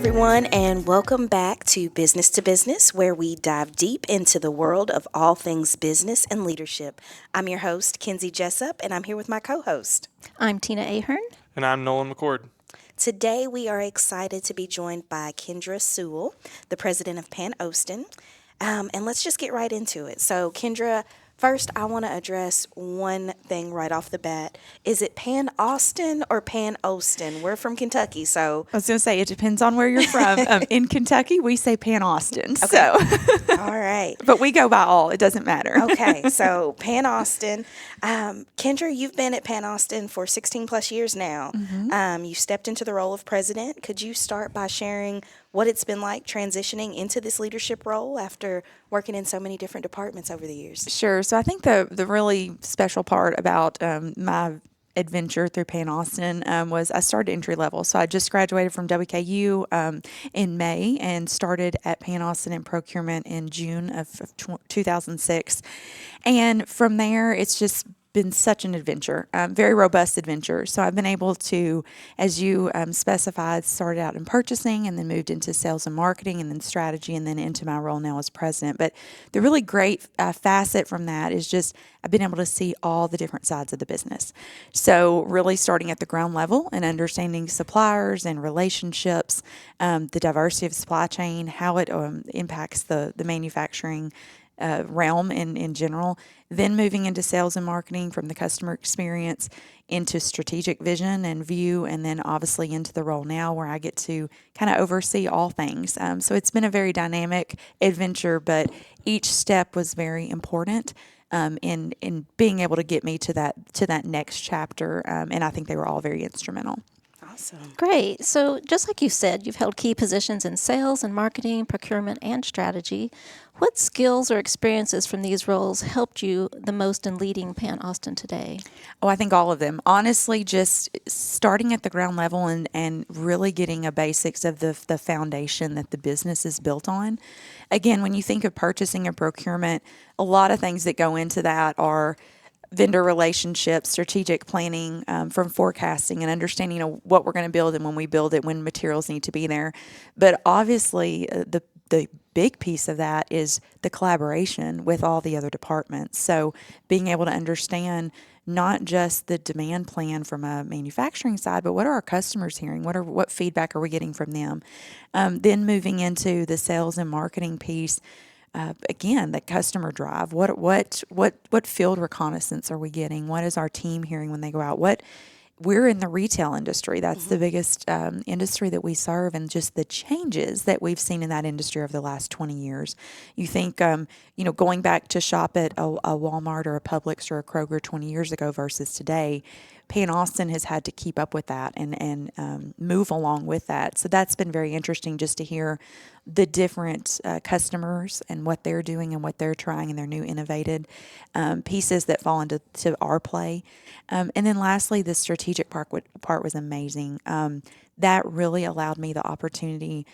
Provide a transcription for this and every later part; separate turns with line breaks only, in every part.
everyone, and welcome back to Business, where we dive deep into the world of all things business and leadership. I'm your host, Kenzie Jessup, and I'm here with my co host.
I'm Tina Ahern.
And I'm Nolan McCord.
Today, we are excited to be joined by Kendra Sewell, the president of Pan-Oston. And let's just get right into it. So, Kendra, first, I want to address one thing right off the bat. Is it Pan-Oston or Pan-Oston? We're from Kentucky, so.
I was going to say, it depends on where you're from. In Kentucky, we say Pan-Oston.
Okay.
So.
All right.
But we go by all. It doesn't matter.
Okay, so Pan-Oston. Kendra, you've been at Pan-Oston for 16 plus years now. Mm-hmm. You stepped into the role of president. Could you start by sharing what it's been like transitioning into this leadership role after working in so many different departments over the years?
Sure. So I think the really special part about my adventure through Pan-Oston was I started entry level. So I just graduated from WKU in May and started at Pan-Oston in procurement in June of 2006. And from there, it's just been such an adventure, very robust adventure. So I've been able to, as you specified, started out in purchasing and then moved into sales and marketing and then strategy and then into my role now as president. But the really great facet from that is just I've been able to see all the different sides of the business. So really starting at the ground level and understanding suppliers and relationships, the diversity of supply chain, how it impacts the manufacturing realm in general, then moving into sales and marketing from the customer experience into strategic vision and view, and then obviously into the role now where I get to kind of oversee all things. So it's been a very dynamic adventure, but each step was very important in being able to get me to that next chapter, and I think they were all very instrumental.
Awesome.
Great. So just like you said, you've held key positions in sales and marketing, procurement, and strategy. What skills or experiences from these roles helped you the most in leading Pan-Oston today?
Oh, I think all of them. Honestly, just starting at the ground level and really getting a basics of the foundation that the business is built on. Again, when you think of purchasing and procurement, a lot of things that go into that are vendor relationships, strategic planning, from forecasting and understanding what we're going to build and when we build it, when materials need to be there. But obviously, the big piece of that is the collaboration with all the other departments. So being able to understand not just the demand plan from a manufacturing side, but what are our customers hearing? What feedback are we getting from them? Then moving into the sales and marketing piece. Again, the customer drive. What field reconnaissance are we getting? What is our team hearing when they go out? We're in the retail industry. That's the biggest industry that we serve, and just the changes that we've seen in that industry over the last 20 years. You think, going back to shop at a Walmart or a Publix or a Kroger 20 years ago versus today, Pan-Oston has had to keep up with that and move along with that. So that's been very interesting just to hear the different customers and what they're doing and what they're trying and their new innovated pieces that fall into our play. And then lastly, the strategic part was amazing. That really allowed me the opportunity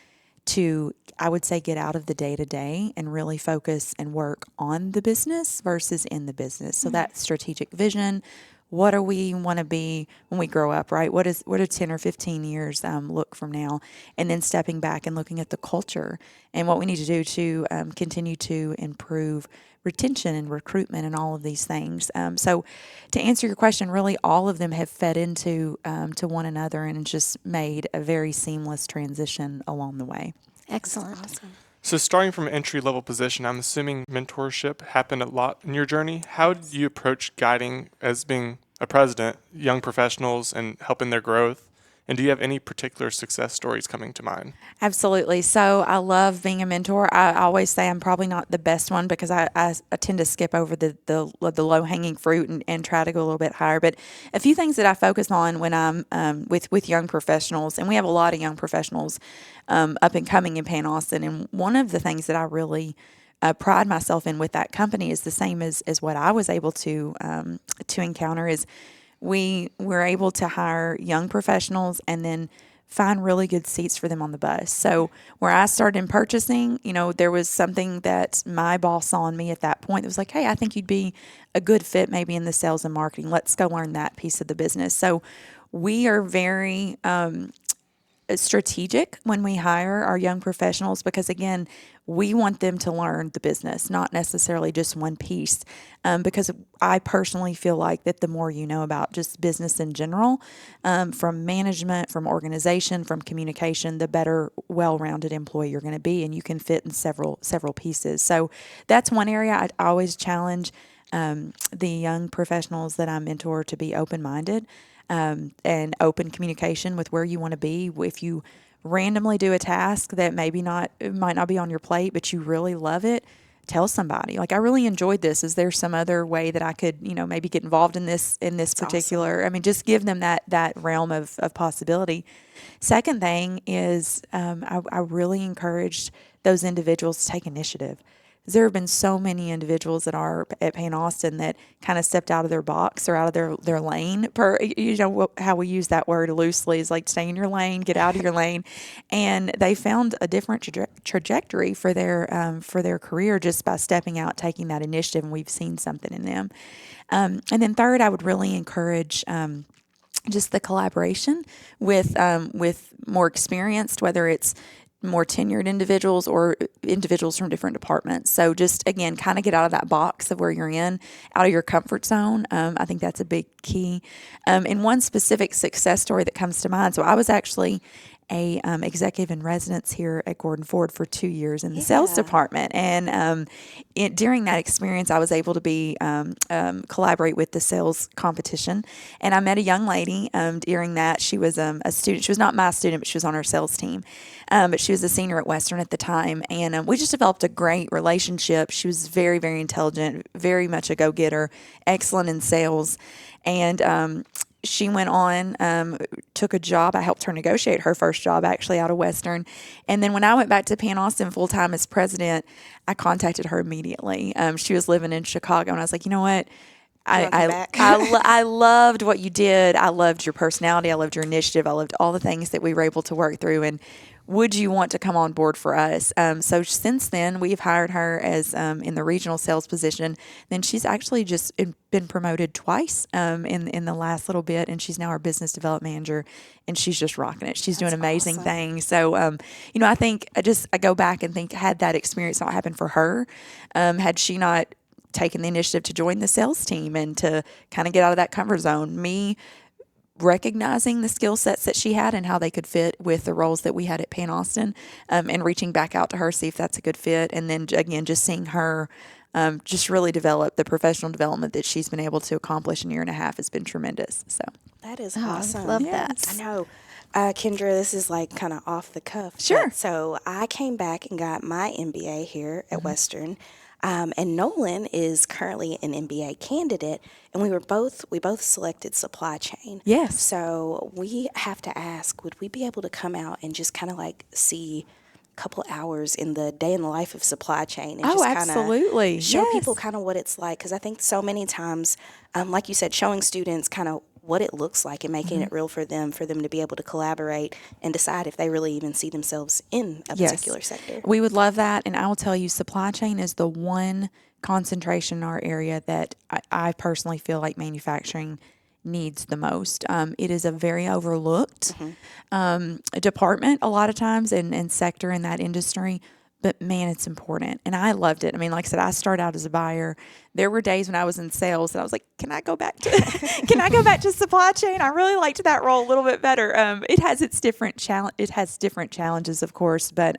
to, I would say, get out of the day-to-day and really focus and work on the business versus in the business. So that strategic vision, what do we want to be when we grow up, right? What do 10 or 15 years look from now? And then stepping back and looking at the culture and what we need to do to continue to improve retention and recruitment and all of these things. So to answer your question, really all of them have fed into to one another and just made a very seamless transition along the way.
Excellent.
Awesome.
So starting from an entry-level position, I'm assuming mentorship happened a lot in your journey. How did you approach guiding, as being a president, young professionals and helping their growth? And do you have any particular success stories coming to mind?
Absolutely. So I love being a mentor. I always say I'm probably not the best one because I tend to skip over the low-hanging fruit and try to go a little bit higher. But a few things that I focus on when I'm with young professionals, and we have a lot of young professionals up and coming in Pan-Oston, and one of the things that I really pride myself in with that company is the same as what I was able to encounter is we were able to hire young professionals and then find really good seats for them on the bus. So where I started in purchasing, there was something that my boss saw in me at that point that was like, hey, I think you'd be a good fit maybe in the sales and marketing. Let's go learn that piece of the business. So we are very strategic when we hire our young professionals because, again, we want them to learn the business, not necessarily just one piece. Because I personally feel like that the more you know about just business in general, from management, from organization, from communication, the better, well-rounded employee you're going to be, and you can fit in several pieces. So that's one area I always challenge the young professionals that I mentor to be open-minded and open communication with where you want to be. If you randomly do a task that it might not be on your plate, but you really love it, tell somebody. Like, I really enjoyed this. Is there some other way that I could, maybe get involved in this particular? Awesome. I mean, just give them that realm of possibility. Second thing is, I really encouraged those individuals to take initiative. There have been so many individuals that are at Pan-Oston that kind of stepped out of their box or out of their lane. How we use that word loosely is like stay in your lane, get out of your lane, and they found a different trajectory for their career just by stepping out, taking that initiative, and we've seen something in them. And then third, I would really encourage just the collaboration with more experienced, whether it's more tenured individuals or individuals from different departments. So just, again, kind of get out of that box of where you're in, out of your comfort zone. I think that's a big key. And one specific success story that comes to mind. So I was actually a executive in residence here at Gordon Ford for 2 years in the sales department. And during that experience, I was able to be collaborate with the sales competition. And I met a young lady during that. She was a student. She was not my student, but she was on our sales team. But she was a senior at Western at the time. And we just developed a great relationship. She was very, very intelligent, very much a go-getter, excellent in sales. And she went on, took a job. I helped her negotiate her first job, actually, out of Western. And then when I went back to Pan-Oston full-time as president, I contacted her immediately. She was living in Chicago, and I was like, you know what? I loved what you did. I loved your personality. I loved your initiative. I loved all the things that we were able to work through. And would you want to come on board for us? So since then, we've hired her as in the regional sales position. Then she's actually just been promoted twice in the last little bit, and she's now our business development manager, and she's just rocking it. She's doing amazing things. So, I think I go back and think, had that experience not happened for her, had she not taken the initiative to join the sales team and to kind of get out of that comfort zone, me recognizing the skill sets that she had and how they could fit with the roles that we had at Pan-Oston, and reaching back out to her, see if that's a good fit. And then again, just seeing her just really develop the professional development that she's been able to accomplish in a year and a half has been tremendous. So
that is awesome.
I love that.
I know. Kendra, this is like kind of off the cuff.
Sure.
So I came back and got my MBA here at Western. And Nolan is currently an MBA candidate, and we both selected supply chain.
Yes.
So we have to ask, would we be able to come out and just kind of like see a couple hours in the day in the life of supply chain and just kind of
absolutely.
show people kind of what it's like? Because I think so many times, like you said, showing students kind of what it looks like and making it real for them to be able to collaborate and decide if they really even see themselves in a particular sector.
We would love that. And I will tell you, supply chain is the one concentration in our area that I personally feel like manufacturing needs the most. It is a very overlooked department a lot of times and sector in that industry. But man, it's important. And I loved it. I mean, like I said, I started out as a buyer. There were days when I was in sales that I was like, can I go back to supply chain? I really liked that role a little bit better. It has its different challenges, of course, but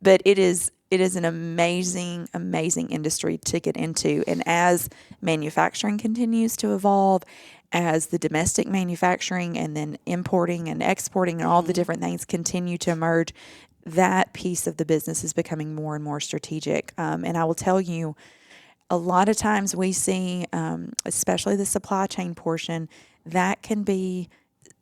it is an amazing, amazing industry to get into. And as manufacturing continues to evolve, as the domestic manufacturing and then importing and exporting and all the different things continue to emerge, that piece of the business is becoming more and more strategic. And I will tell you, a lot of times we see, especially the supply chain portion, that can be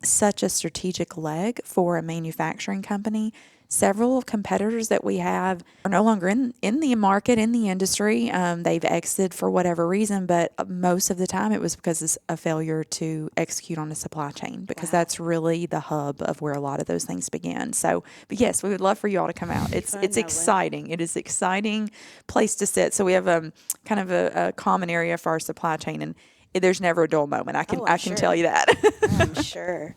such a strategic leg for a manufacturing company. Several competitors that we have are no longer in the market, in the industry. They've exited for whatever reason, but most of the time it was because of a failure to execute on a supply chain, because that's really the hub of where a lot of those things began. So, but yes, we would love for you all to come out. It's exciting. It is an exciting place to sit. So we have kind of a common area for our supply chain, and there's never a dull moment. I can tell you that.
I'm sure.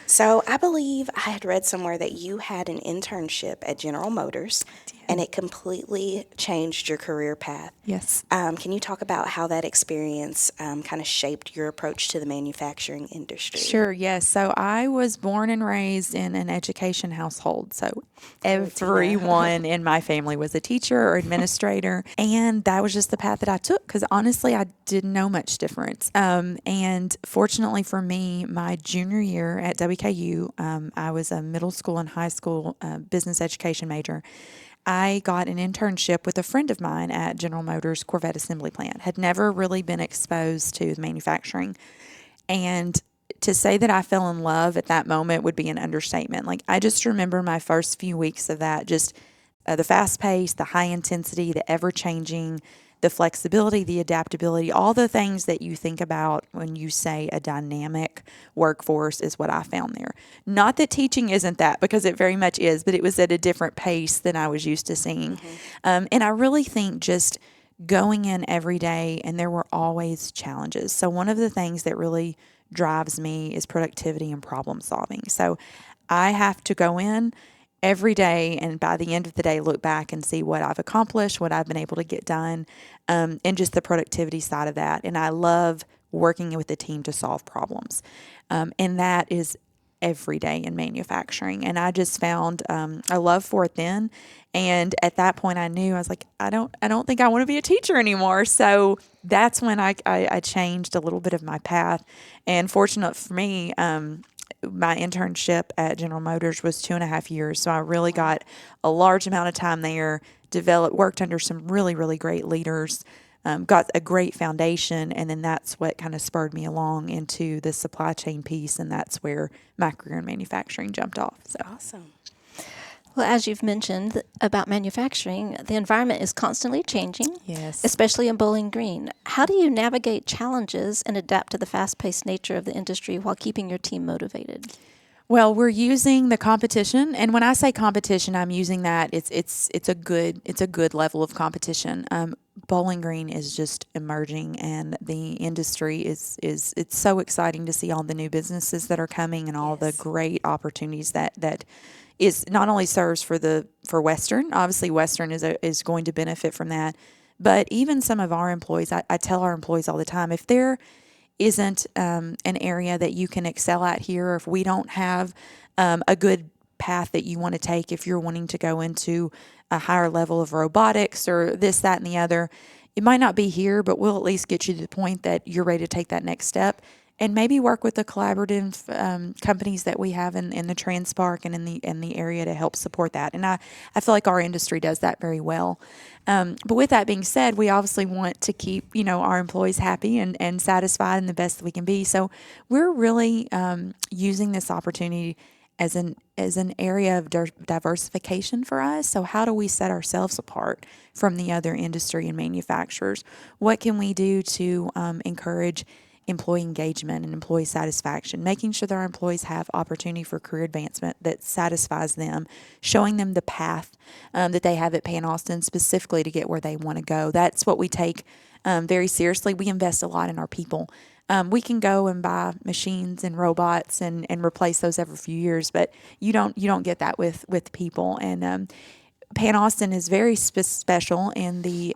So I believe I had read somewhere that you had an internship at General Motors, and it completely changed your career path.
Yes.
Can you talk about how that experience kind of shaped your approach to the manufacturing industry?
Sure, yes. So I was born and raised in an education household. So
Good to know.
everyone in my family was a teacher or administrator. And that was just the path that I took because honestly, I didn't know much difference. And fortunately for me, my junior year at WKU, I was a middle school and high school business education major. I got an internship with a friend of mine at General Motors Corvette assembly plant. Had never really been exposed to manufacturing. And to say that I fell in love at that moment would be an understatement. Like, I just remember my first few weeks of that, just the fast pace, the high intensity, the ever changing, the flexibility, the adaptability, all the things that you think about when you say a dynamic workforce is what I found there. Not that teaching isn't that, because it very much is, but it was at a different pace than I was used to seeing. And I really think just going in every day, and there were always challenges. So one of the things that really drives me is productivity and problem solving. So I have to go in every day, and by the end of the day, look back and see what I've accomplished, what I've been able to get done, and just the productivity side of that. And I love working with the team to solve problems. And that is every day in manufacturing. And I just found a love for it then. And at that point I knew, I was like, I don't think I want to be a teacher anymore. So that's when I changed a little bit of my path. And fortunate for me, my internship at General Motors was 2.5 years. So I really got a large amount of time there, worked under some really, really great leaders, got a great foundation, and then that's what kind of spurred me along into the supply chain piece, and that's where my career in manufacturing jumped off. So
Awesome.
Well, as you've mentioned about manufacturing, the environment is constantly changing,
yes.
especially in Bowling Green. How do you navigate challenges and adapt to the fast-paced nature of the industry while keeping your team motivated?
Well, we're using the competition, and when I say competition, I'm using that it's a good level of competition. Bowling Green is just emerging, and the industry is it's so exciting to see all the new businesses that are coming and all the great opportunities that is not only serves for Western. Obviously, Western is going to benefit from that, but even some of our employees. I tell our employees all the time, if there isn't an area that you can excel at here, or if we don't have a good path that you want to take, if you're wanting to go into a higher level of robotics or this, that, and the other, it might not be here, but we'll at least get you to the point that you're ready to take that next step. And maybe work with the collaborative companies that we have in the Transpark and in the area to help support that. And I feel like our industry does that very well. But with that being said, we obviously want to keep our employees happy and satisfied and the best that we can be. So we're really using this opportunity as an area of diversification for us. So how do we set ourselves apart from the other industry and manufacturers? What can we do to encourage employee engagement and employee satisfaction, making sure that our employees have opportunity for career advancement that satisfies them, showing them the path that they have at Pan-Oston specifically to get where they want to go. That's what we take very seriously. We invest a lot in our people. We can go and buy machines and robots and replace those every few years, but you don't get that with people. And Pan-Oston is very special in the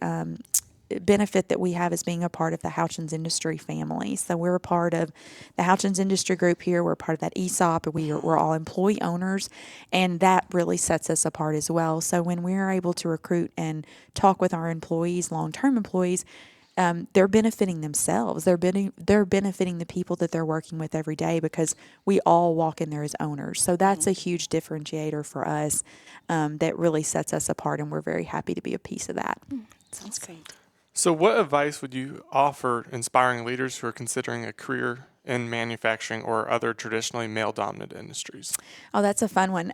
benefit that we have as being a part of the Houchins Industry family. So we're a part of the Houchins Industry Group here. We're a part of that ESOP. We're all employee owners, and that really sets us apart as well. So when we're able to recruit and talk with our employees, long-term employees, they're benefiting themselves. They're benefiting the people that they're working with every day because we all walk in there as owners. So that's a huge differentiator for us that really sets us apart, and we're very happy to be a piece of that.
Sounds great.
So what advice would you offer inspiring leaders who are considering a career in manufacturing or other traditionally male-dominant industries?
Oh, that's a fun one.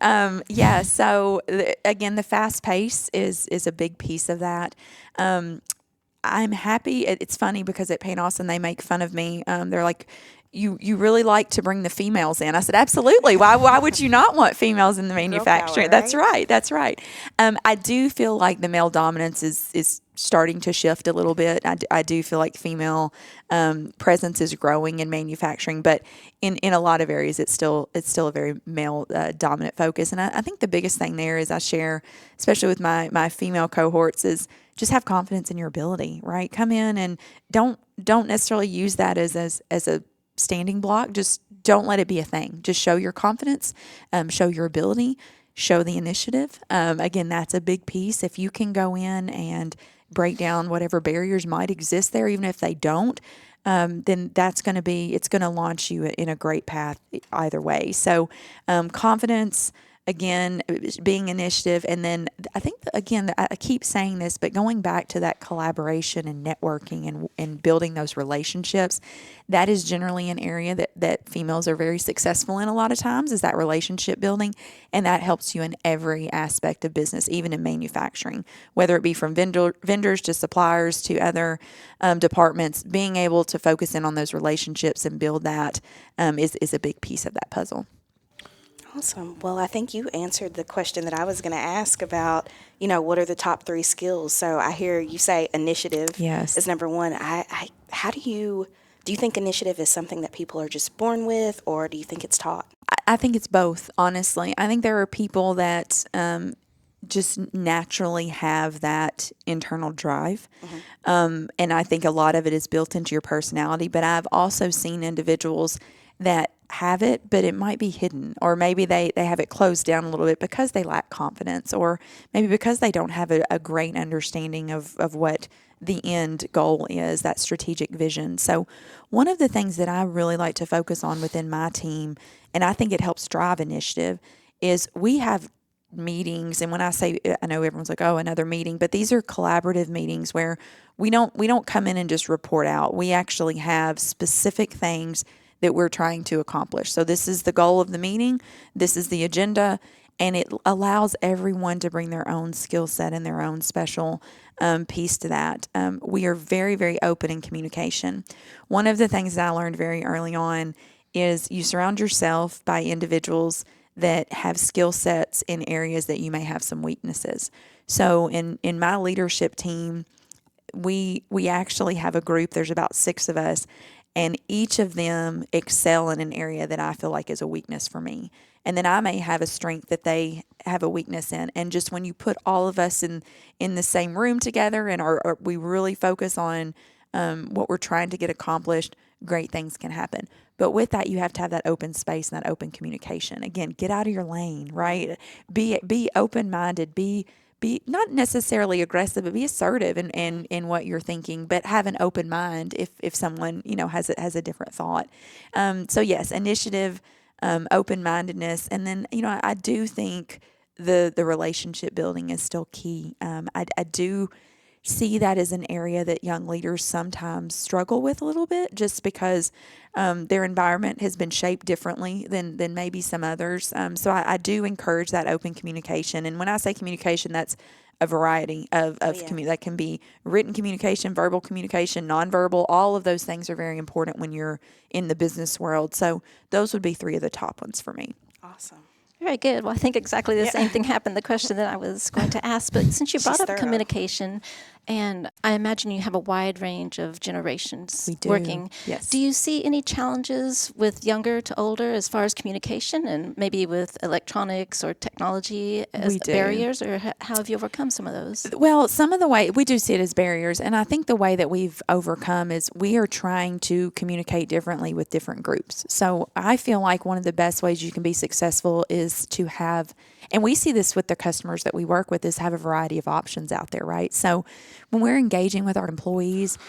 So again, the fast pace is a big piece of that. I'm happy. It's funny because at Pan-Oston they make fun of me. They're like, you really like to bring the females in. I said, absolutely. Why would you not want females in the manufacturing?
power,
That's
right?
right. That's right. I do feel like the male dominance is starting to shift a little bit. I do feel like female presence is growing in manufacturing, but in a lot of areas, it's still a very male dominant focus. And I think the biggest thing there is I share, especially with my female cohorts, is just have confidence in your ability. Right, come in and don't necessarily use that as a standing block. Just don't let it be a thing. Just show your confidence, show your ability, show the initiative. Again, that's a big piece. If you can go in and break down whatever barriers might exist there, even if they don't, then it's going to launch you in a great path either way. So, confidence, again, being initiative. And then I think, again, I keep saying this, but going back to that collaboration and networking and building those relationships, that is generally an area that females are very successful in a lot of times, is that relationship building. And that helps you in every aspect of business, even in manufacturing, whether it be from vendors to suppliers to other departments. Being able to focus in on those relationships and build that is a big piece of that puzzle.
Awesome. Well, I think you answered the question that I was going to ask about, what are the top 3 skills? So I hear you say initiative
Yes.
is number one. How do you think initiative is something that people are just born with, or do you think it's taught?
I think it's both, honestly. I think there are people that just naturally have that internal drive. And I think a lot of it is built into your personality. But I've also seen individuals that have it, but it might be hidden, or maybe they have it closed down a little bit because they lack confidence, or maybe because they don't have a great understanding of what the end goal is, that strategic vision. So one of the things that I really like to focus on within my team, and I think it helps drive initiative, is we have meetings. And when I say, I know everyone's like, oh, another meeting, but these are collaborative meetings where we don't come in and just report out. We actually have specific things that we're trying to accomplish. So this is the goal of the meeting. This is the agenda. And it allows everyone to bring their own skill set and their own special piece to that. We are very, very open in communication. One of the things that I learned very early on is you surround yourself by individuals that have skill sets in areas that you may have some weaknesses. So in my leadership team, we actually have a group. There's about 6 of us, and each of them excel in an area that I feel like is a weakness for me. And then I may have a strength that they have a weakness in. And just when you put all of us in the same room together and we really focus on what we're trying to get accomplished, great things can happen. But with that, you have to have that open space and that open communication. Again, get out of your lane, right? Be open-minded, be not necessarily aggressive, but be assertive in what you're thinking, but have an open mind if someone, has a different thought. So yes, initiative, open-mindedness. And then, I do think the relationship building is still key. I do see that as an area that young leaders sometimes struggle with a little bit, just because their environment has been shaped differently than maybe some others. So I do encourage that open communication. And when I say communication, that's a variety of that can be written communication, verbal communication, nonverbal. All of those things are very important when you're in the business world. So those would be 3 of the top ones for me.
Awesome.
Very good. Well, I think exactly the same thing happened, the question that I was going to ask. But since you brought
She's
up
thorough.
communication, and I imagine you have a wide range of generations
We do,
working.
yes.
Do you see any challenges with younger to older as far as communication and maybe with electronics or technology as
We do.
barriers, or how have you overcome some of those?
Well, some of the way we do see it as barriers, and I think the way that we've overcome is we are trying to communicate differently with different groups. So I feel like one of the best ways you can be successful is to have, and we see this with the customers that we work with, is have a variety of options out there, right? So when we're engaging with our employees,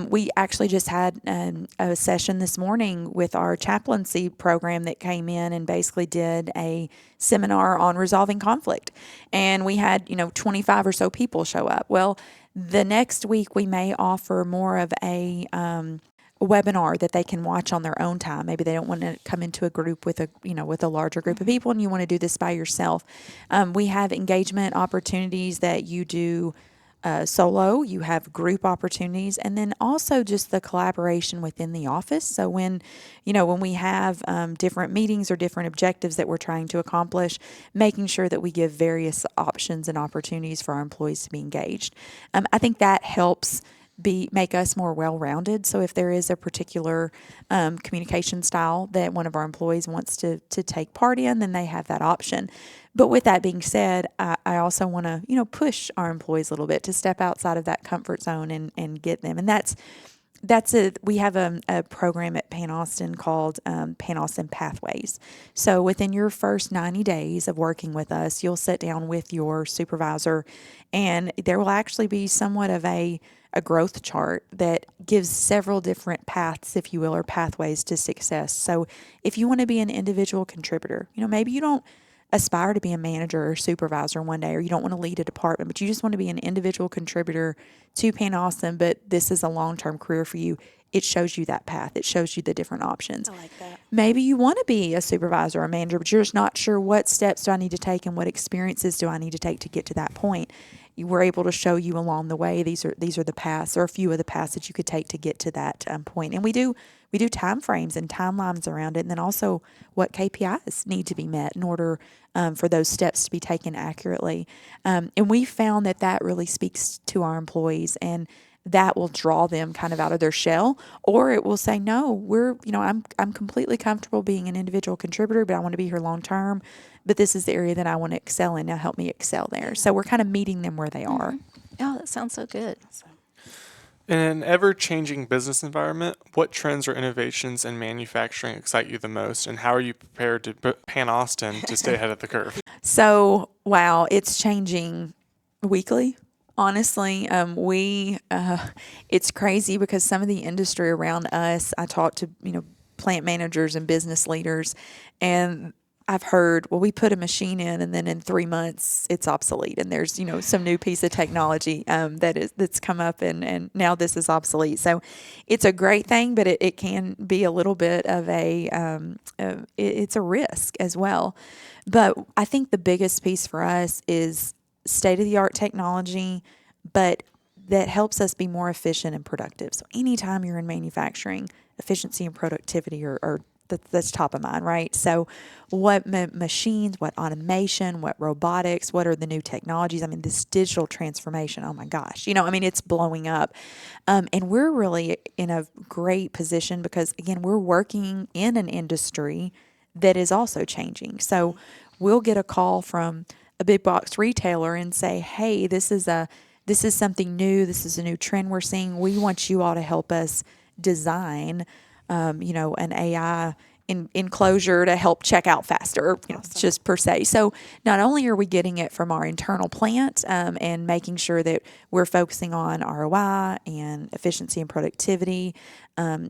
we actually just had a session this morning with our chaplaincy program that came in and basically did a seminar on resolving conflict. And we had, 25 or so people show up. Well, the next week we may offer more of a webinar that they can watch on their own time. Maybe they don't want to come into a group with a larger group of people, and you want to do this by yourself. We have engagement opportunities that you do solo, you have group opportunities, and then also just the collaboration within the office. So when we have different meetings or different objectives that we're trying to accomplish, making sure that we give various options and opportunities for our employees to be engaged. I think that helps make us more well-rounded. So if there is a particular communication style that one of our employees wants to take part in, then they have that option. But with that being said, I also want to, push our employees a little bit to step outside of that comfort zone and get them. And we have a program at Pan-Oston called Pan-Oston Pathways. So within your first 90 days of working with us, you'll sit down with your supervisor, and there will actually be somewhat of a growth chart that gives several different paths, if you will, or pathways to success. So if you want to be an individual contributor, maybe you don't aspire to be a manager or supervisor one day, or you don't want to lead a department, but you just want to be an individual contributor to Pan-Oston, but this is a long-term career for you. It shows you that path. It shows you the different options.
I like that.
Maybe you want to be a supervisor or a manager, but you're just not sure what steps do I need to take and what experiences do I need to take to get to that point. We're able to show you along the way. These are the paths, or a few of the paths that you could take to get to that point. And we do time frames and timelines around it, and then also what KPIs need to be met in order for those steps to be taken accurately. And we found that really speaks to our employees, and that will draw them kind of out of their shell, or it will say, no, I'm completely comfortable being an individual contributor, but I want to be here long term. But this is the area that I want to excel in. Now help me excel there. So we're kind of meeting them where they are.
Oh, that sounds so good.
In an ever-changing business environment, what trends or innovations in manufacturing excite you the most, and how are you prepared to put Pan-Oston to stay ahead of the curve?
So, wow, it's changing weekly. Honestly, it's crazy because some of the industry around us, I talk to, plant managers and business leaders, and I've heard, well, we put a machine in, and then in 3 months it's obsolete, and there's some new piece of technology that's come up, and now this is obsolete. So it's a great thing, but it can be a little bit of it's a risk as well. But I think the biggest piece for us is state of the art technology, but that helps us be more efficient and productive. So anytime you're in manufacturing, efficiency and productivity are that's top of mind, right? So what machines, what automation, what robotics, what are the new technologies? I mean, this digital transformation, oh my gosh, it's blowing up. And we're really in a great position because, again, we're working in an industry that is also changing. So we'll get a call from a big box retailer and say, hey, this is something new. This is a new trend we're seeing. We want you all to help us design an AI enclosure to help check out faster, just per se. So not only are we getting it from our internal plant and making sure that we're focusing on ROI and efficiency and productivity,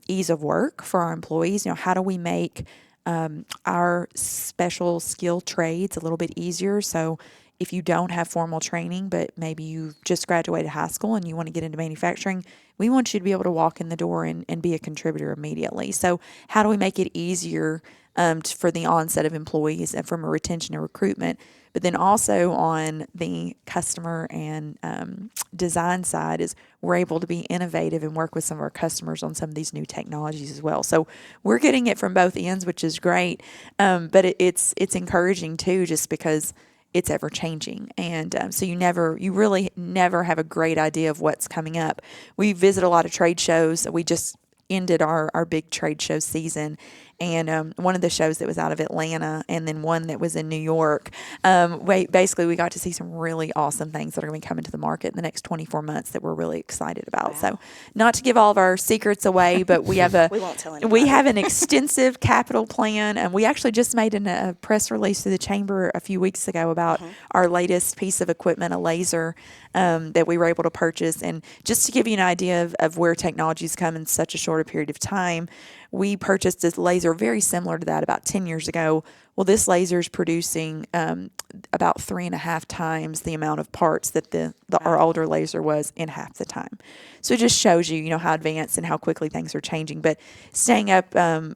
ease of work for our employees. How do we make our special skill trades a little bit easier? So if you don't have formal training, but maybe you just graduated high school and you want to get into manufacturing, we want you to be able to walk in the door and be a contributor immediately. So how do we make it easier for the onset of employees and from a retention and recruitment? But then also on the customer and design side is we're able to be innovative and work with some of our customers on some of these new technologies as well. So we're getting it from both ends, which is great. But it's encouraging too, just because it's ever changing. And so you really never have a great idea of what's coming up. We visit a lot of trade shows. We just ended our big trade show season. And one of the shows that was out of Atlanta and then one that was in New York, basically we got to see some really awesome things that are going to be coming to the market in the next 24 months that we're really excited about. Wow. So not to give all of our secrets away, but we have
we won't tell anybody.
We have an extensive capital plan. And we actually just made a press release to the chamber a few weeks ago about our latest piece of equipment, a laser that we were able to purchase. And just to give you an idea of where technology's come in such a short period of time, we purchased this laser very similar to that about 10 years ago. Well, this laser is producing about 3.5 times the amount of parts that our older laser was in half the time. So it just shows you, how advanced and how quickly things are changing. But staying up on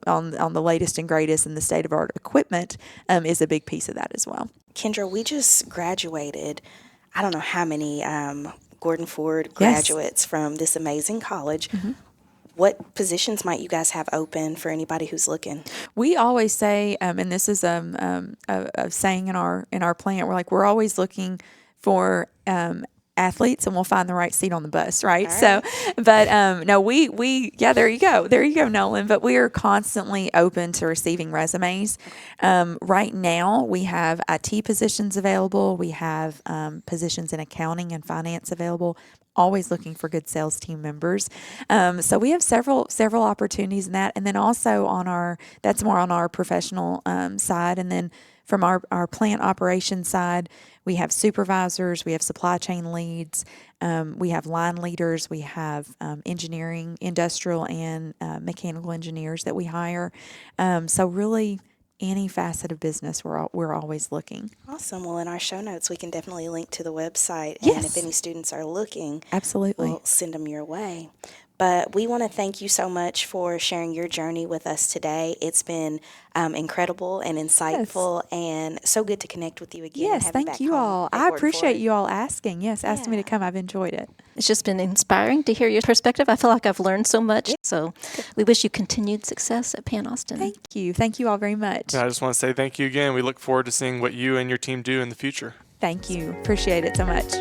the latest and greatest in the state of art equipment is a big piece of that as well.
Kendra, we just graduated, I don't know how many Gordon Ford
Yes.
graduates from this amazing college. What positions might you guys have open for anybody who's looking?
We always say, and this is a saying in our plant, we're always looking for athletes, and we'll find the right seat on the bus, right?
All
So, but no, we yeah, there you go, Nolan. But we are constantly open to receiving resumes. Right now, we have IT positions available. We have positions in accounting and finance available. Always looking for good sales team members. So we have several opportunities in that, and then also that's more on our professional side, and then from our plant operations side, we have supervisors, we have supply chain leads, we have line leaders, we have engineering, industrial, and mechanical engineers that we hire. So really, any facet of business, we're always looking.
Awesome. Well, in our show notes, we can definitely link to the website. And
Yes.
if any students are looking,
Absolutely.
we'll send them your way. But we want to thank you so much for sharing your journey with us today. It's been incredible and insightful, and so good to connect with you again. and
Yes,
have
thank
back
you
home
all.
at
I
Gordon
appreciate
Ford.
you all asking. Yes, asking me to
Yeah.
come. I've enjoyed it.
It's just been inspiring to hear your perspective. I feel like I've learned so much. So we wish you continued success at Pan-Oston.
Thank you. Thank you all very much.
And I just want to say thank you again. We look forward to seeing what you and your team do in the future.
Thank you. Appreciate it so much.